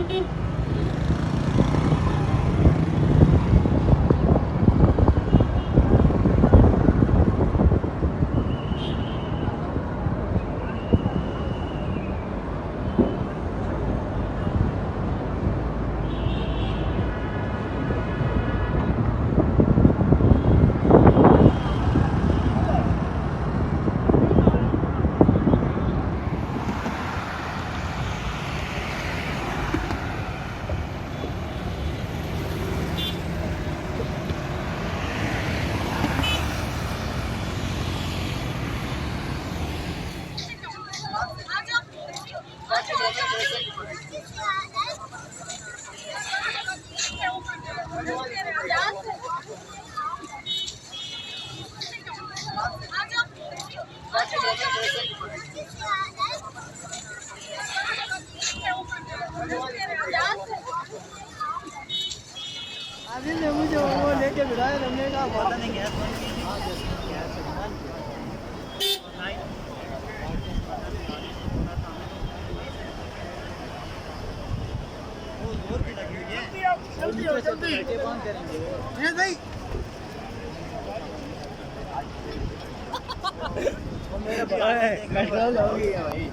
अभी ने मुझे वो लेके बिठाया, हमने कहा पता नहीं गैस जल्दी बंद करेंगे ये नहीं मेरा कंट्रोल हो गया भाई।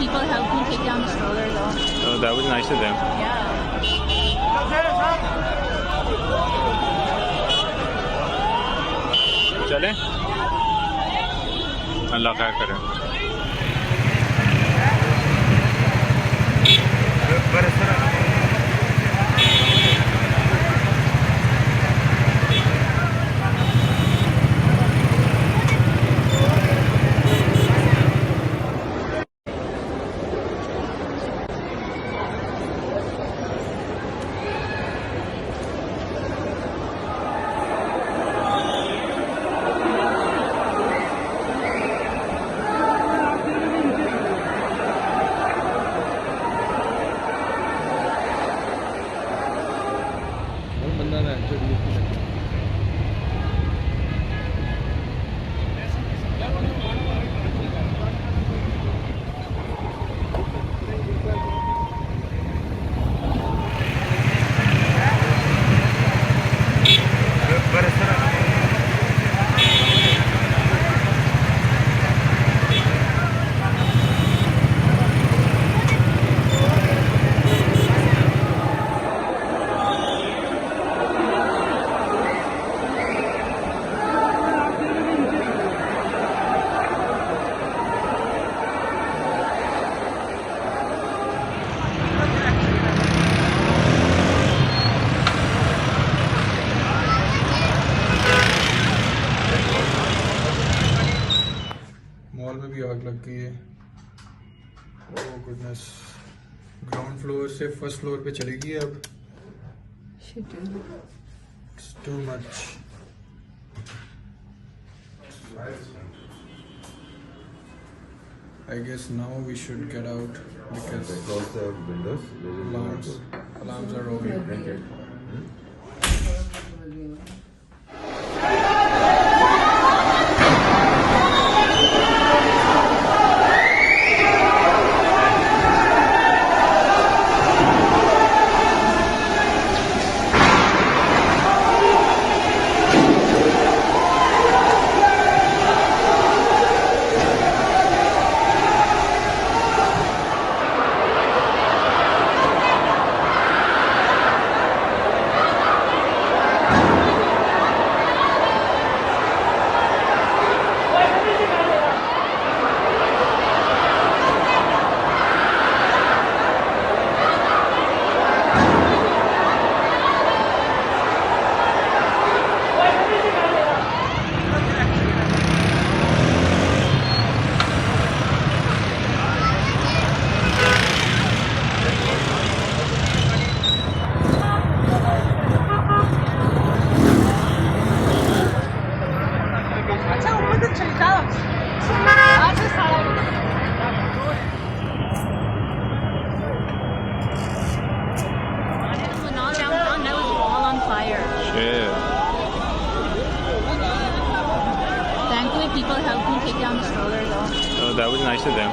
People helped me take down the stroller though. Oh, that was nice of them. Yeah. चलें? अल्लाह खैर करे। मॉल में भी आग लग गई है। ओह गुडनेस, ग्राउंड फ्लोर से फर्स्ट फ्लोर पे चली गई अब। It's too much. I guess now we should get out because close the windows. alarms are rolling. places हैं।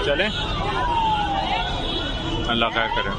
चलें, अल्लाह खैर करे।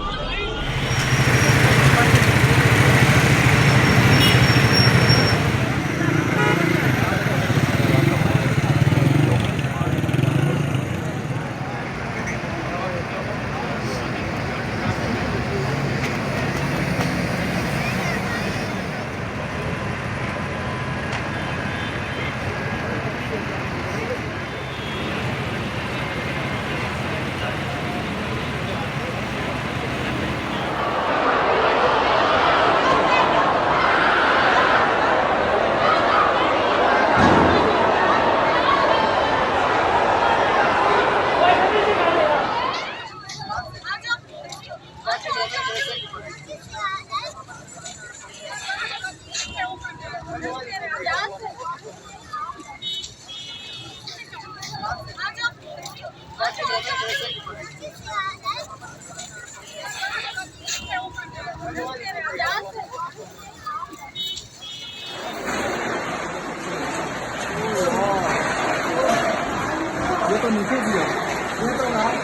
ये तो नीचे दिया, ये तो रात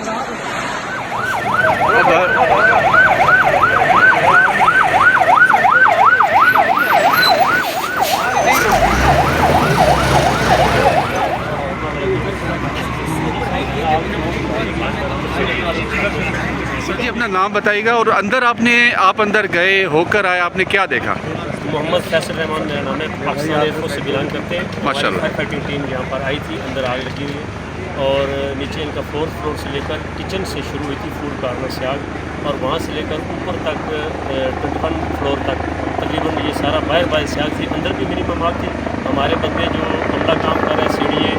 सर जी अपना नाम बताइएगा और अंदर आप अंदर गए होकर आए, आपने क्या देखा? मोहम्मद फैसल रहमान मेरा नाम है, पाकिस्तान एयरफोर्स से बिलोंग करते हैं। माशाल्लाह। फायर फाइटिंग टीम यहाँ पर आई थी, अंदर आग लगी हुई है और नीचे इनका 4th फ्लोर से लेकर किचन से शुरू हुई थी फूड कॉर्नर से आग, और वहाँ से लेकर ऊपर तक 21 फ्लोर तक तकरीबन ये सारा बाहर से आग थी। अंदर भी मिनिमम आग थी। हमारे बंदे जो अमला काम कर रहे हैं, सीढ़िए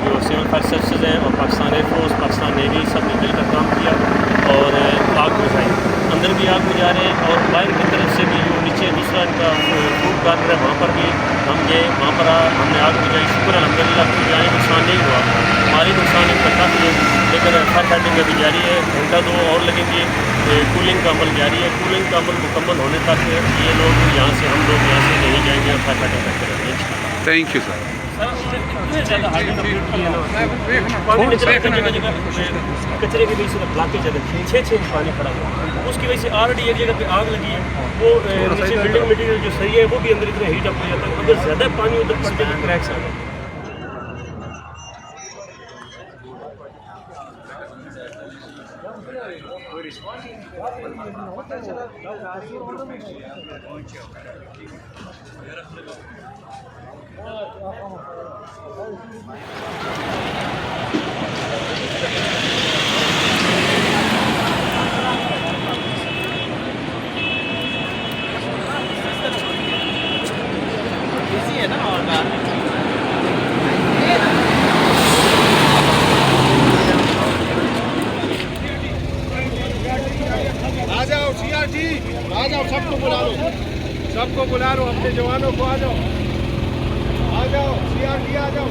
जो सिविल फायर सर्विसेज हैं और पाकिस्तान एयरफोर्स, पाकिस्तान नेवी, सब ने मिलकर काम किया और आग बुझाई। अंदर भी आग बुझा रहे हैं और बाहर की तरफ से भी जो नीचे दूसरा इनका फूड कॉर्नर है वहाँ पर भी हम गए, वहाँ पर हमने आग बुझाई। शुक्र अल्हम्दुलिल्लाह कोई जानी नुकसान नहीं हुआ, हमारी नुकसान एक घंटा भी है, लेकिन फायर फाइटिंग अभी जारी है। घंटा 2 और लगेंगे। कूलिंग का अमल जारी है। कूलिंग का अमल मुकम्मल होने तक ये लोग यहाँ से, हम लोग यहाँ से नहीं जाएंगे और फायर फाइटिंग करते रहेंगे। Thank you sir. इतने ज़्यादा हार्ड कंप्लीट किया ना, पानी निकला जगह जगह कचरे की वजह से ब्लॉकेज है, 6 इंच पानी खड़ा हुआ, उसकी वजह से ऑलरेडी एक जगह पे आग लगी है। वो नीचे बिल्डिंग मटीरियल जो सही है वो भी अंदर इतना हीट अप हो जाता है, अगर ज़्यादा पानी उधर पड़ जाए तो क्रैक्स आ जाए। आ जाओ सीआरटी, आ जाओ, सबको बुला लो, सबको बुला लो, अपने जवानों को आ जाओ सीआरटी, आ जाओ।